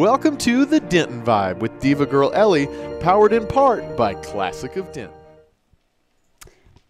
Welcome to the Denton Vibe with Diva Girl Ellie, powered in part by Classic of Denton.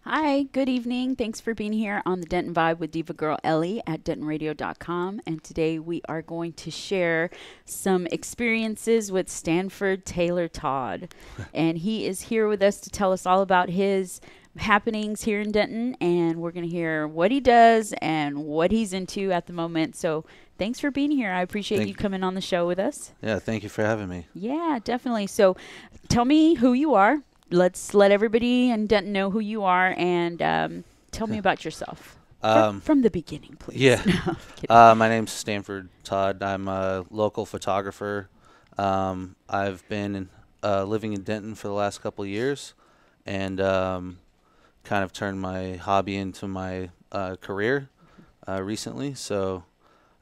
Hi, good evening. Thanks for being here on the Denton Vibe with Diva Girl Ellie at dentonradio.com. And today we are going to share some experiences with Stanford Taylor Todd. And he is here with us to tell us all about his happenings here in Denton. And we're going to hear what he does and what he's into at the moment. So thanks for being here. I appreciate you coming on the show with us. Yeah, thank you for having me. Yeah, definitely. So tell me who you are. Let's let everybody in Denton know who you are, and tell me about yourself. From the beginning, please. Yeah. No, my name's Stanford Todd. I'm a local photographer. I've been living in Denton for the last couple of years, and kind of turned my hobby into my career recently. So,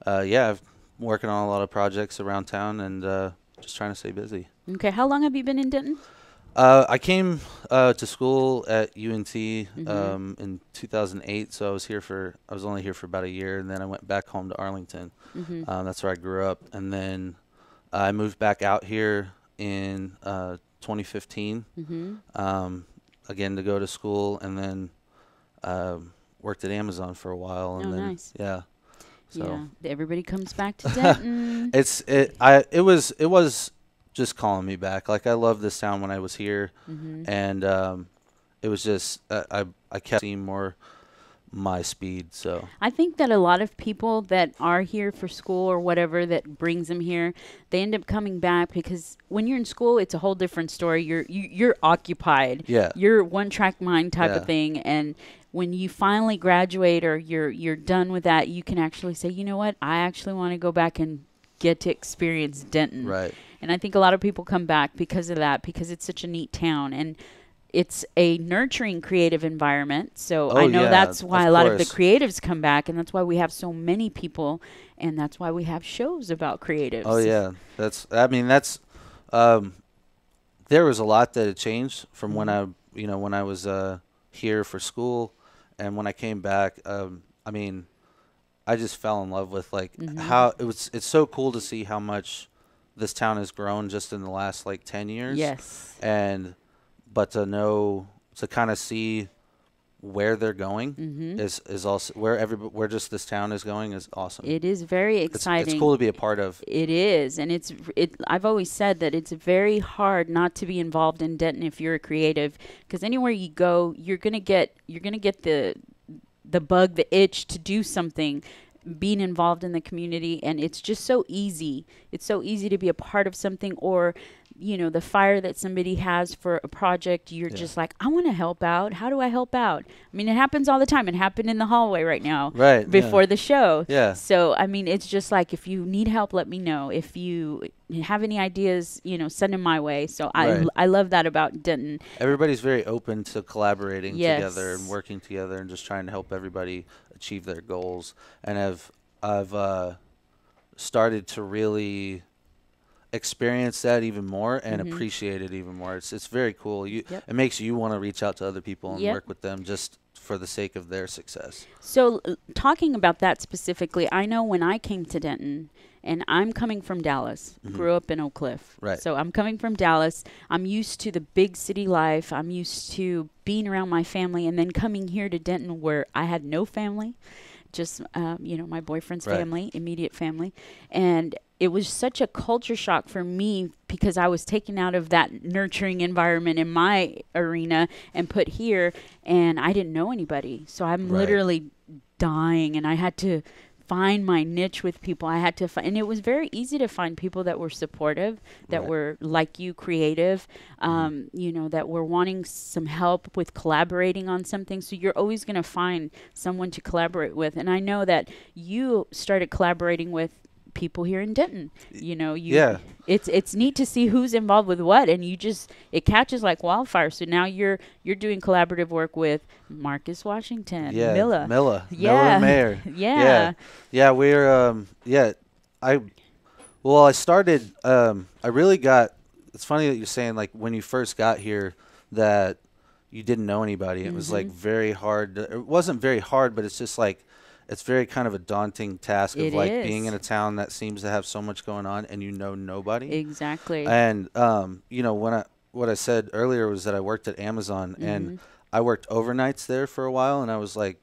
yeah, I've been working on a lot of projects around town and just trying to stay busy. Okay. How long have you been in Denton? I came to school at UNT in 2008, so I was only here for about a year, and then I went back home to Arlington. That's where I grew up, and then I moved back out here in 2015, again to go to school, and then worked at Amazon for a while, and then nice. Yeah. So yeah, everybody comes back to Denton. It was just calling me back. Like, I loved this town when I was here, and it was just I kept seeing more my speed. So I think that a lot of people that are here for school or whatever that brings them here, they end up coming back because when you're in school, it's a whole different story. You're occupied. Yeah. You're one-track mind type of thing, and when you finally graduate or you're done with that, you can actually say, you know what, I actually want to go back and get to experience Denton. Right. And I think a lot of people come back because of that, because it's such a neat town. And it's a nurturing creative environment. So I know that's why a lot of the creatives come back. And that's why we have so many people. And that's why we have shows about creatives. Oh, yeah. There was a lot that had changed from when I was here for school. And when I came back, I just fell in love with how it's so cool to see how much this town has grown just in the last 10 years. Yes. But to kind of see where they're going is also where just this town is going is awesome. It is very exciting. It's cool to be a part of. It is, and I've always said that it's very hard not to be involved in Denton if you're a creative, because anywhere you go, you're gonna get the bug, the itch to do something, being involved in the community. And it's just so easy. It's so easy to be a part of something, or, the fire that somebody has for a project. You're just like, I want to help out. How do I help out? I mean, it happens all the time. It happened in the hallway right now, before the show. Yeah. So, it's just like, if you need help, let me know. If you have any ideas, send them my way. So I love that about Denton. Everybody's very open to collaborating together and working together and just trying to help everybody achieve their goals. And I've started to really experience that even more and appreciate it even more. It's very cool. It makes you want to reach out to other people and work with them just for the sake of their success. So talking about that specifically, I know when I came to Denton, and I'm coming from Dallas, grew up in Oak Cliff. Right. So I'm coming from Dallas. I'm used to the big city life. I'm used to being around my family, and then coming here to Denton where I had no family, just, my boyfriend's family, immediate family. And it was such a culture shock for me because I was taken out of that nurturing environment in my arena and put here, and I didn't know anybody. So I'm literally dying, and I had to find my niche with people. I had to and it was very easy to find people that were supportive, that were like you, creative, that were wanting some help with collaborating on something. So you're always going to find someone to collaborate with. And I know that you started collaborating with people here in Denton. It's neat to see who's involved with what, and it catches like wildfire. So now you're doing collaborative work with Marcus Washington, Milla, Mayer. We're I started I really got, it's funny that you're saying when you first got here that you didn't know anybody. It was very hard. It wasn't very hard, but it's just it's very kind of a daunting task of It like is. being in a town that seems to have so much going on and you know nobody. Exactly. And you know, what I said earlier was that I worked at Amazon and I worked overnights there for a while, and I was like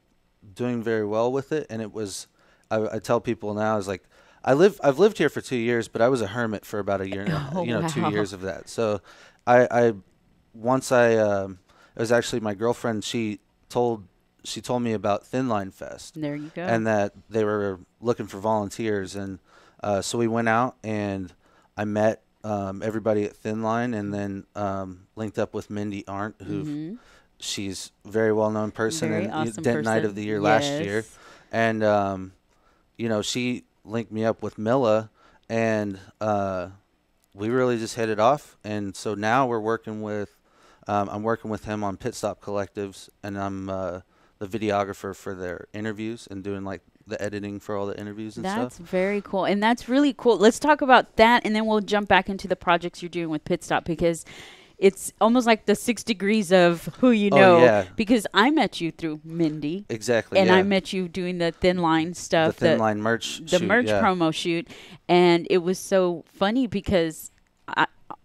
doing very well with it. And it was, I tell people now, I was like, I've lived here for 2 years, but I was a hermit for about a year, Oh, you know, wow. 2 years of that. So once it was actually my girlfriend, she told me about Thin Line Fest. There you go. And that they were looking for volunteers. And so we went out and I met everybody at Thin Line, and then linked up with Mindy Arndt, who she's a very well-known person Very and awesome Denton Night person. of the Year last Yes. year. And, you know, she linked me up with Milla, and we really just hit it off. And so now we're working with, I'm working with him on Pit Stop Collectives, and I'm the videographer for their interviews and doing like the editing for all the interviews and That's stuff. very cool. And that's really cool. Let's talk about that, and then we'll jump back into the projects you're doing with Pit Stop, because it's almost like the 6 degrees of who you know. Oh, yeah. Because I met you through Mindy. Exactly. And yeah. I met you doing the Thin Line stuff. The Thin Line merch The shoot, merch yeah. promo shoot. And it was so funny because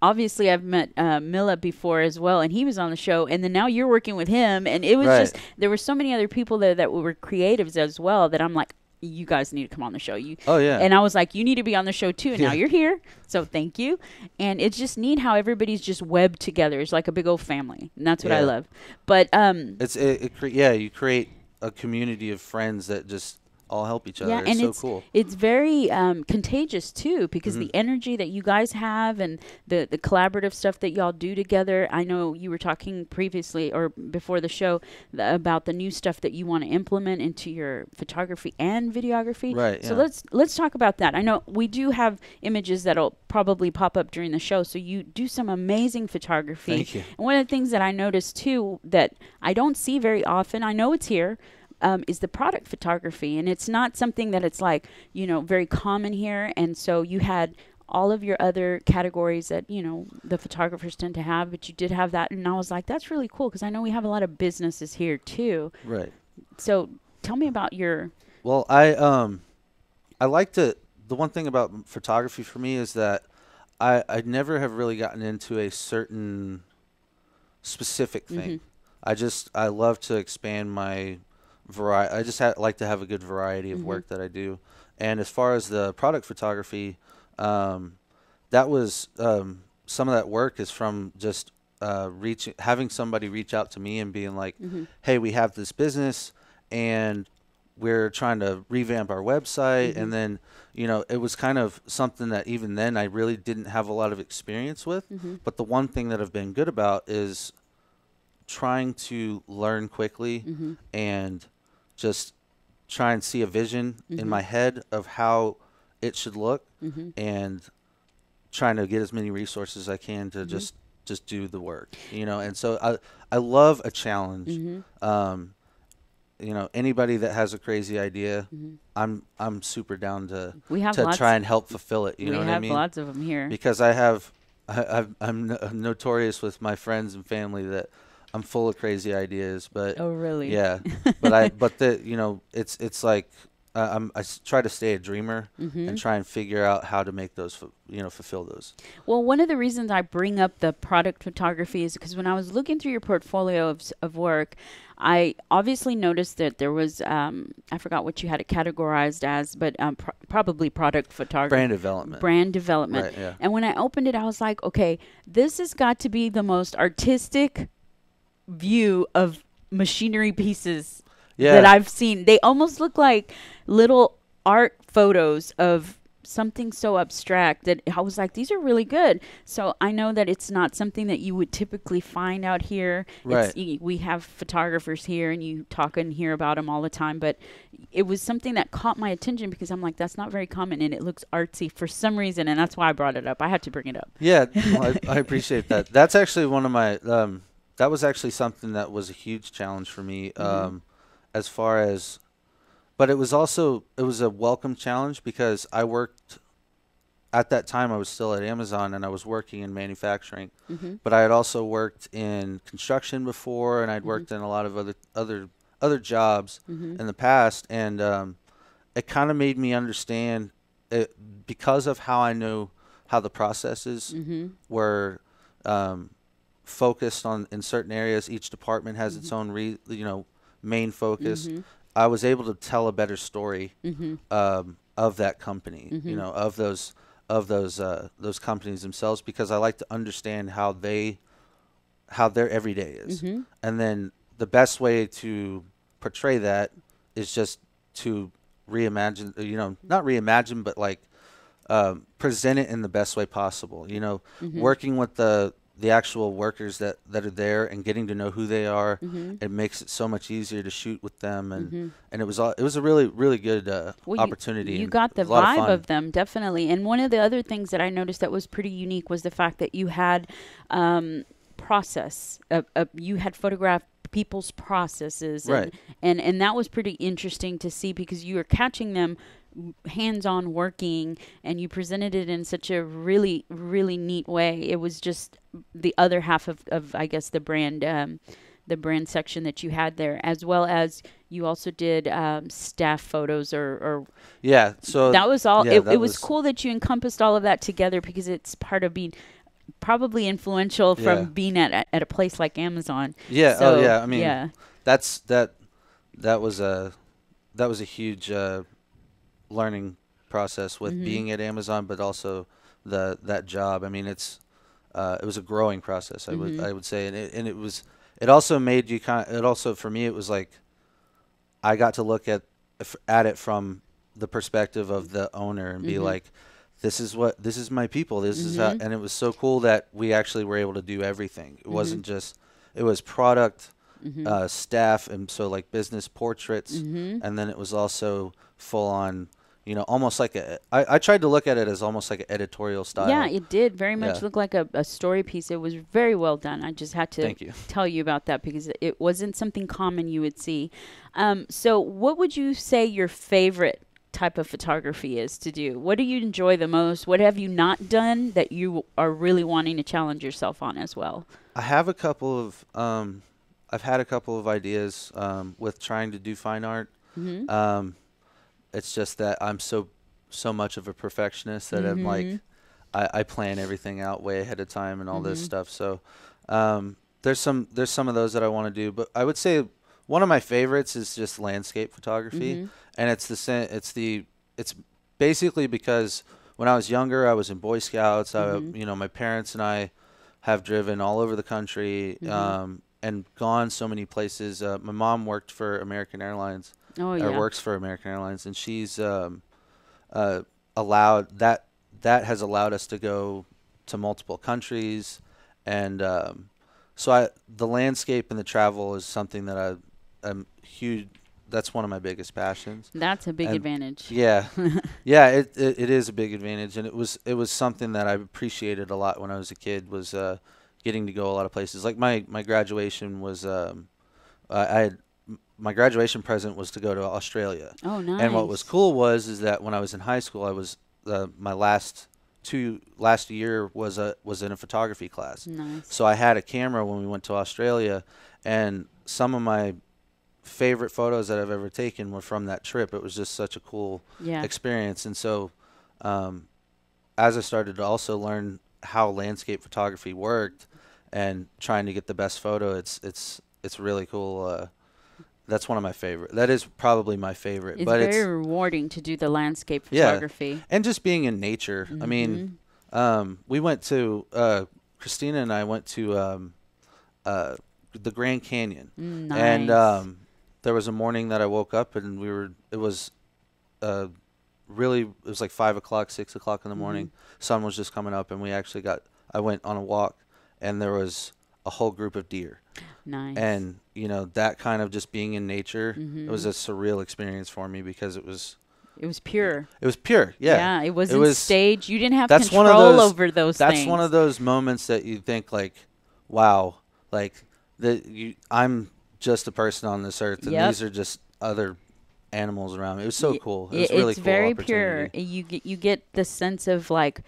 obviously I've met Milla before as well, and he was on the show, and then now you're working with him, and it was Right. just, there were so many other people there that were creatives as well that I'm like, you guys need to come on the show. Oh, yeah. And I was like, you need to be on the show too, and now Yeah. you're here, so thank you. And it's just neat how everybody's just webbed together. It's like a big old family, and that's what I Yeah. love. But you create a community of friends that just all help each other. yeah, It's and so it's cool. it's very contagious too, because the energy that you guys have and the collaborative stuff that y'all do together. I know you were talking previously or before the show about the new stuff that you want to implement into your photography and videography. Right, So yeah. let's talk about that. I know we do have images that'll probably pop up during the show. So you do some amazing photography. Thank you. And one of the things that I noticed too that I don't see very often, I know it's here, is the product photography. And it's not something that it's like, you know, very common here. And so you had all of your other categories that, you know, the photographers tend to have, but you did have that. And I was like, that's really cool, because I know we have a lot of businesses here too. Right. So tell me about your... Well, I like to, the one thing about photography for me is that I never have really gotten into a certain specific thing. I love to expand my variety. I just like to have a good variety of work that I do. And as far as the product photography, that was some of that work is from just having somebody reach out to me and being like, hey, we have this business and we're trying to revamp our website. And then, you know, it was kind of something that even then I really didn't have a lot of experience with. But the one thing that I've been good about is trying to learn quickly and just try and see a vision in my head of how it should look, and trying to get as many resources as I can to just do the work, you know. And so I love a challenge. You know, anybody that has a crazy idea, I'm super down to try and help fulfill it. You know what I mean? We have lots of them here. Because I'm notorious with my friends and family that I'm full of crazy ideas, but Oh, really? yeah, but you know, it's like I try to stay a dreamer and try and figure out how to make those, you know, fulfill those. Well, one of the reasons I bring up the product photography is because when I was looking through your portfolio of work, I obviously noticed that there was, I forgot what you had it categorized as, but probably product photography. Brand development. Brand development. Right, yeah. And when I opened it, I was like, okay, this has got to be the most artistic view of machinery pieces that I've seen. They almost look like little art photos of something so abstract that I was like, these are really good. So I know that it's not something that you would typically find out here. Right. We have photographers here and you talk and hear about them all the time, but it was something that caught my attention because I'm like, that's not very common and it looks artsy for some reason, and that's why I brought it up. I had to bring it up. Yeah, well, I appreciate that. That's actually one of my that was actually something that was a huge challenge for me, as far as, but it was a welcome challenge because I worked, at that time I was still at Amazon and I was working in manufacturing, but I had also worked in construction before, and I'd worked in a lot of other other jobs in the past, and it kind of made me understand it because of how I know how the processes were focused on in certain areas. Each department has its own main focus. I was able to tell a better story of that company, of those companies themselves, because I like to understand how their everyday is. And then the best way to portray that is just to reimagine, not reimagine, but like present it in the best way possible. Working with the actual workers that are there and getting to know who they are, it makes it so much easier to shoot with them, and it was a really, really good opportunity. You got the vibe of them, definitely. And one of the other things that I noticed that was pretty unique was the fact that you had process. You had photographed people's processes, and that was pretty interesting to see, because you were catching them hands-on working, and you presented it in such a really, really neat way. It was just the other half of I guess the brand section that you had there, as well as you also did staff photos or so that was all. It was cool that you encompassed all of that together, because it's part of being probably influential from being at a place like Amazon. I mean, that was a huge learning process with being at Amazon, but also that job. I mean, it was a growing process, I would say, and it also made you for me, it was like I got to look at it from the perspective of the owner and be like, this is my people. This is how, and it was so cool that we actually were able to do everything. It wasn't just, it was product, staff, and so like business portraits, and then it was also full on, almost like I tried to look at it as almost like an editorial style. Yeah, it did very much look like a story piece. It was very well done. I just had to tell you about that, because it wasn't something common you would see. So what would you say your favorite type of photography is to do? What do you enjoy the most? What have you not done that you are really wanting to challenge yourself on as well? I have a couple of I've had a couple of ideas with trying to do fine art. It's just that I'm so much of a perfectionist that I'm like, I plan everything out way ahead of time and all this stuff. So there's some of those that I want to do, but I would say one of my favorites is just landscape photography, and it's basically because when I was younger, I was in Boy Scouts. My parents and I have driven all over the country and gone so many places. My mom worked for American Airlines. Works for American Airlines, and she's allowed that has allowed us to go to multiple countries, and so the landscape and the travel is something that I'm huge. That's one of my biggest passions. That's a big advantage. Yeah, it is a big advantage, and it was something that I appreciated a lot when I was a kid, was getting to go a lot of places. Like my graduation was my graduation present was to go to Australia. Oh, nice. And what was cool is that when I was in high school, I was my last year was in a photography class. Nice. So I had a camera when we went to Australia, and some of my favorite photos that I've ever taken were from that trip. It was just such a cool experience. And so as I started to also learn how landscape photography worked and trying to get the best photo, it's really cool. That's one of my favorite. That is probably my favorite. It's very rewarding to do the landscape photography. Yeah, and just being in nature. I mean, we went to Christina and I went to the Grand Canyon. Nice. And there was a morning that I woke up and it was like 5 o'clock, 6 o'clock in the morning. Sun was just coming up, and I went on a walk, and there was a whole group of deer. Nice. And that kind of just being in nature, it was a surreal experience for me, because it was pure. It was pure. Yeah. It wasn't staged. You didn't have control over those things. That's one of those moments that you think like, wow, like I'm just a person on this earth, and these are just other animals around me. It was so cool. It was really cool. It's very pure. You get the sense of like,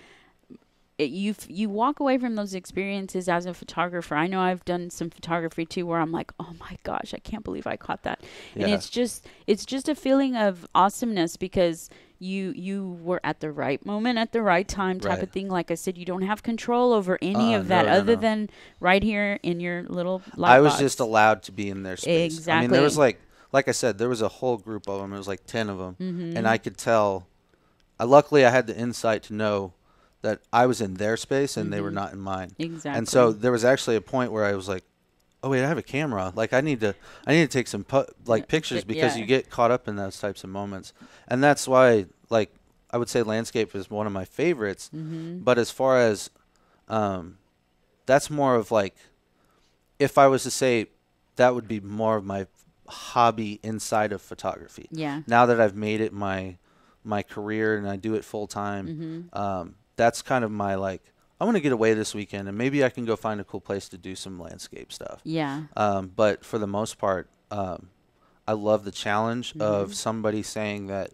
you walk away from those experiences as a photographer. I know I've done some photography too, where I'm like, oh my gosh, I can't believe I caught that. Yeah. And it's just a feeling of awesomeness because you were at the right moment at the right time type Right. of thing. Like I said, you don't have control over any of No, that no, other no. than right here in your little light I was box. just allowed to be in their space. I mean, there was Exactly. like I said, there was a whole group of them. It was like 10 of them, Mm-hmm. and I could tell. Luckily, I had the insight to know that I was in their space and they were not in mine. Exactly. And so there was actually a point where I was like, "Oh wait, I have a camera. Like I need to take some pictures because you get caught up in those types of moments." And that's why, like, I would say landscape is one of my favorites. Mm-hmm. But as far as that's more of like, if I was to say, that would be more of my hobby inside of photography. Yeah. Now that I've made it my career and I do it full time, that's kind of my like, I want to get away this weekend and maybe I can go find a cool place to do some landscape stuff. Yeah. But for the most part, I love the challenge of somebody saying that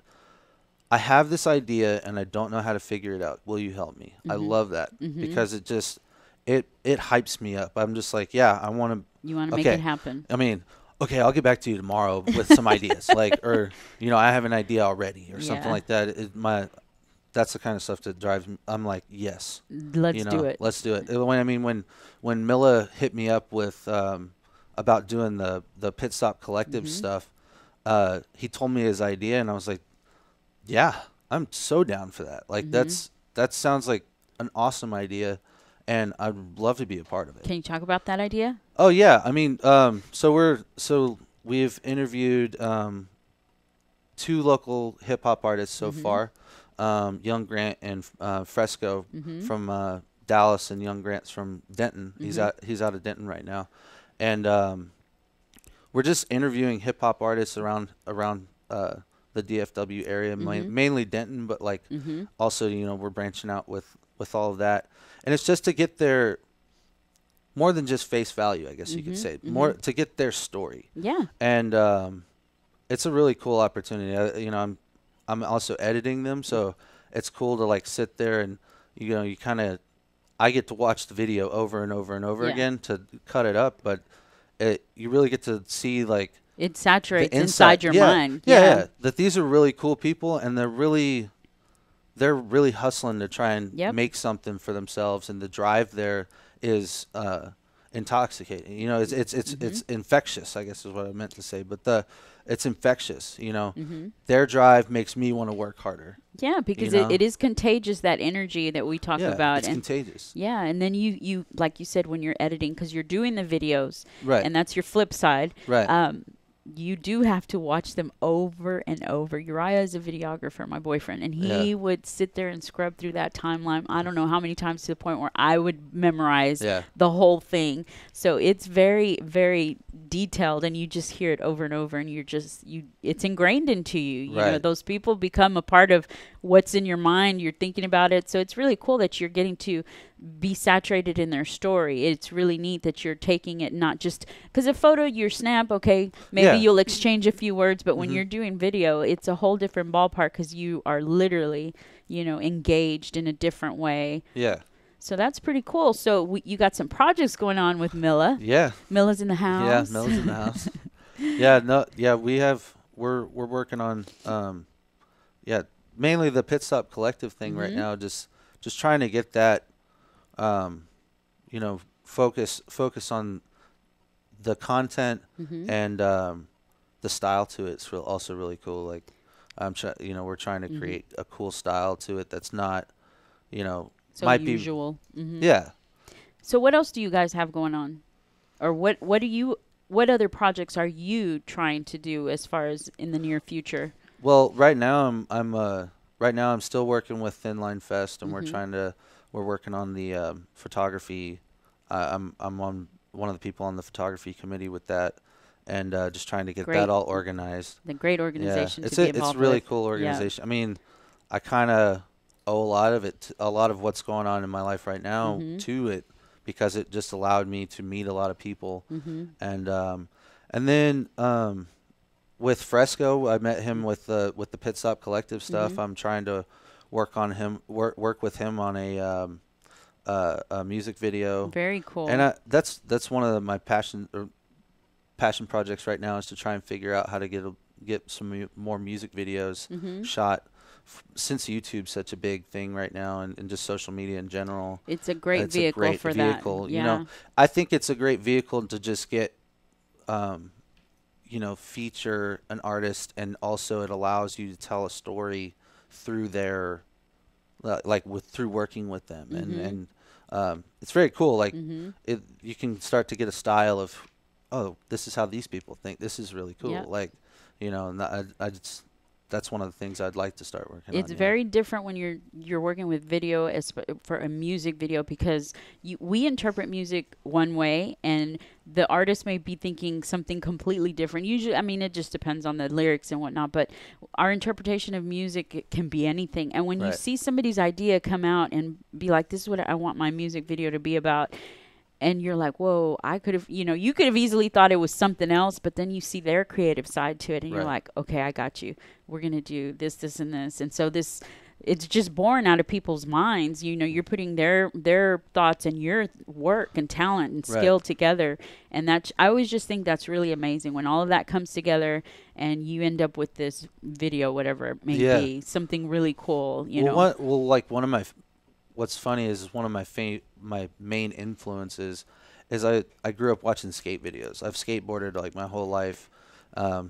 I have this idea and I don't know how to figure it out. Will you help me? I love that because it just it hypes me up. I'm just like, yeah, I want to. You want to make it happen. I mean, okay, I'll get back to you tomorrow with some ideas, like, or I have an idea already or something like that. That's the kind of stuff that drives me. I'm like, yes, Let's do it. Let's do it. When Milla hit me up with about doing the Pit Stop Collective stuff, he told me his idea, and I was like, yeah, I'm so down for that. Like that sounds like an awesome idea, and I'd love to be a part of it. Can you talk about that idea? Oh yeah, I mean, so we've interviewed 2 local hip hop artists so far, Young Grant and Fresco from Dallas, and Young Grant's from Denton. He's out of Denton right now, and we're just interviewing hip hop artists around the DFW area, mainly Denton, but like also we're branching out with all of that, and it's just to get their more than just face value, I guess you could say, more to get their story. Yeah. And it's a really cool opportunity. I'm also editing them, so it's cool to like sit there and you kind of, I get to watch the video over and over and over again to cut it up, but you really get to see like it saturates inside your mind. Yeah, that these are really cool people, and they're really hustling to try and make something for themselves, and the drive there is intoxicating. It's infectious, I guess is what I meant to say. But it's infectious. Their drive makes me want to work harder. Yeah, because it is contagious, that energy that we talk about. It's contagious. Yeah, and then you like you said, when you're editing, because you're doing the videos, right? And that's your flip side, right? You do have to watch them over and over. Uriah is a videographer, my boyfriend, and he would sit there and scrub through that timeline. I don't know how many times, to the point where I would memorize the whole thing. So it's very, very detailed, and you just hear it over and over, and it's ingrained into you. You know, those people become a part of what's in your mind. You're thinking about it. So it's really cool that you're getting to be saturated in their story. It's really neat that you're taking it, not just because a photo, your snap, okay, maybe you'll exchange a few words, but when you're doing video, it's a whole different ballpark because you are literally, engaged in a different way. Yeah. So that's pretty cool. So you got some projects going on with Milla. Yeah. Milla's in the house. Yeah, Milla's in the house. We're working on mainly the Pit Stop Collective thing right now, just trying to get that focus on the content and the style to it. It's also really cool. Like we're trying to create a cool style to it that's not so might usual. be yeah. So what else do you guys have going on, or what other projects are you trying to do as far as in the near future? Well, right now I'm still working with Thin Line Fest, and we're working on the photography. I'm on one of the people on the photography committee with that, and just trying to get that all organized. The great organization. It's a really cool organization. Yeah. I mean, I kind of owe a lot of what's going on in my life right now to it, because it just allowed me to meet a lot of people, and then with Fresco, I met him with the Pit Stop Collective stuff. I'm trying to work with him on a music video. Very cool. And that's one of my passion projects right now, is to try and figure out how to get some more music videos shot. Since YouTube's such a big thing right now, and just social media in general, it's a great vehicle for that. Yeah. You know, I think it's a great vehicle to just get, you know, feature an artist, and also it allows you to tell a story through their, through working with them, and it's very cool. Like you can start to get a style of, oh, this is how these people think. This is really cool. Yep. Like, you know, and that's one of the things I'd like to start working on. It's very different when you're working with video for a music video, because we interpret music one way and the artist may be thinking something completely different. Usually, I mean, it just depends on the lyrics and whatnot, but our interpretation of music can be anything. And when you see somebody's idea come out and be like, this is what I want my music video to be about, and you're like, whoa, I could have, you could have easily thought it was something else, but then you see their creative side to it, and you're like, okay, I got you. We're going to do this, this, and this. And so it's just born out of people's minds. You're putting their thoughts and your work and talent and skill together. And I always just think that's really amazing when all of that comes together and you end up with this video, whatever it may be, something really cool, What's funny is one of my main influences is I grew up watching skate videos. I've skateboarded like my whole life. I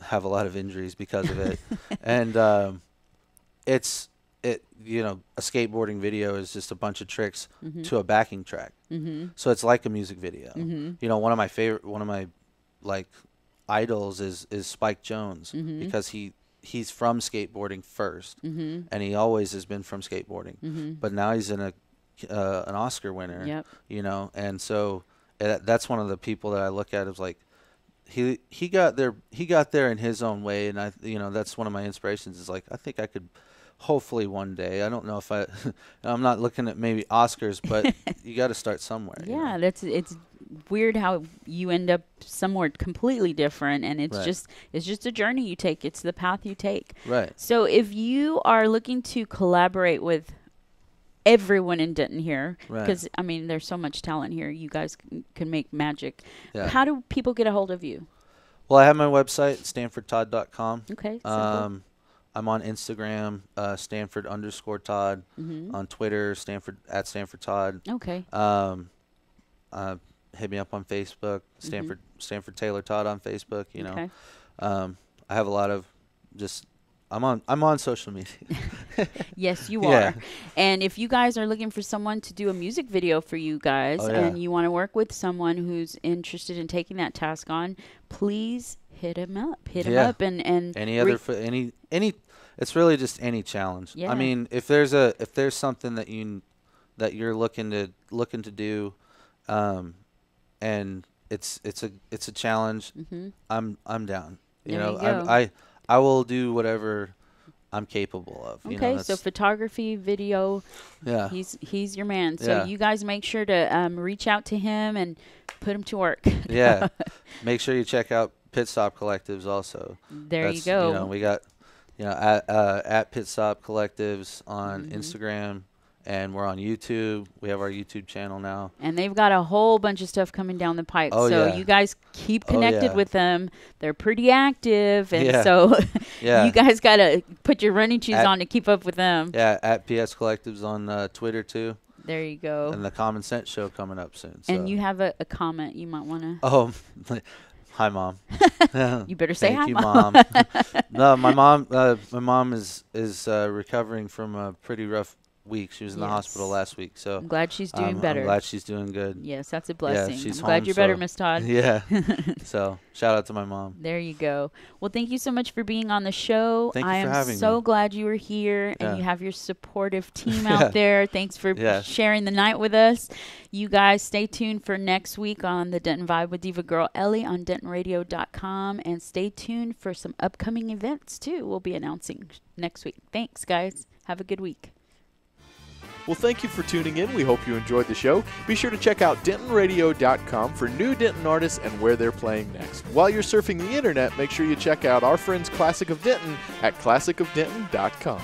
have a lot of injuries because of it, and a skateboarding video is just a bunch of tricks to a backing track. So it's like a music video. One of my like idols is Spike Jonze, because he's from skateboarding first, and he always has been from skateboarding, but now he's an Oscar winner, and so that's one of the people that I look at as like, he got there in his own way, and that's one of my inspirations, is like, I think I could hopefully one day, I don't know if I'm not looking at maybe Oscars, but you got to start somewhere. It's weird how you end up somewhere completely different, and it's just a journey you take. It's the path you take. Right. So if you are looking to collaborate with everyone in Denton here, because I mean there's so much talent here, you guys can make magic. How do people get a hold of you? Well, I have my website, stanfordtodd.com. Okay. Simple. I'm on Instagram, Stanford_Todd. On Twitter, Stanford Todd. Okay. Hit me up on Facebook, Stanford Taylor Todd on Facebook. Okay. I have a lot of I'm on social media. Yes, you are. And if you guys are looking for someone to do a music video for you guys, and you want to work with someone who's interested in taking that task on, please hit him up. Hit him up and any it's really just any challenge. I mean, if there's something that you're looking to do, and it's a challenge, I'm down. I will do whatever I'm capable of. Okay, so photography, video, he's your man. So you guys make sure to reach out to him and put him to work. Make sure you check out Pit Stop Collectives also. You go. We got at Pit Stop Collectives on Instagram. And we're on YouTube. We have our YouTube channel now. And they've got a whole bunch of stuff coming down the pipe. You guys keep connected with them. They're pretty active. And so you guys got to put your running shoes on to keep up with them. Yeah, at PS Collectives on Twitter, too. There you go. And the Common Sense Show coming up soon. So. And you have a comment you might want to. Oh, hi, Mom. You better say Thank hi, you, Mom. No, my mom is recovering from a pretty rough week. She was in the hospital last week, so I'm glad she's doing better. I'm glad she's doing good. Yes, that's a blessing. She's I'm glad home, you're better, Miss Todd. So shout out to my mom. There you go. Well, thank you so much for being on the show. Thank you for having me. I am so glad you were here, and you have your supportive team out there. Thanks for sharing the night with us. You guys stay tuned for next week on the Denton Vibe with Diva Girl Ellie on DentonRadio.com, and stay tuned for some upcoming events too. We'll be announcing next week. Thanks, guys. Have a good week. Well, thank you for tuning in. We hope you enjoyed the show. Be sure to check out DentonRadio.com for new Denton artists and where they're playing next. While you're surfing the internet, make sure you check out our friends Classic of Denton at ClassicofDenton.com.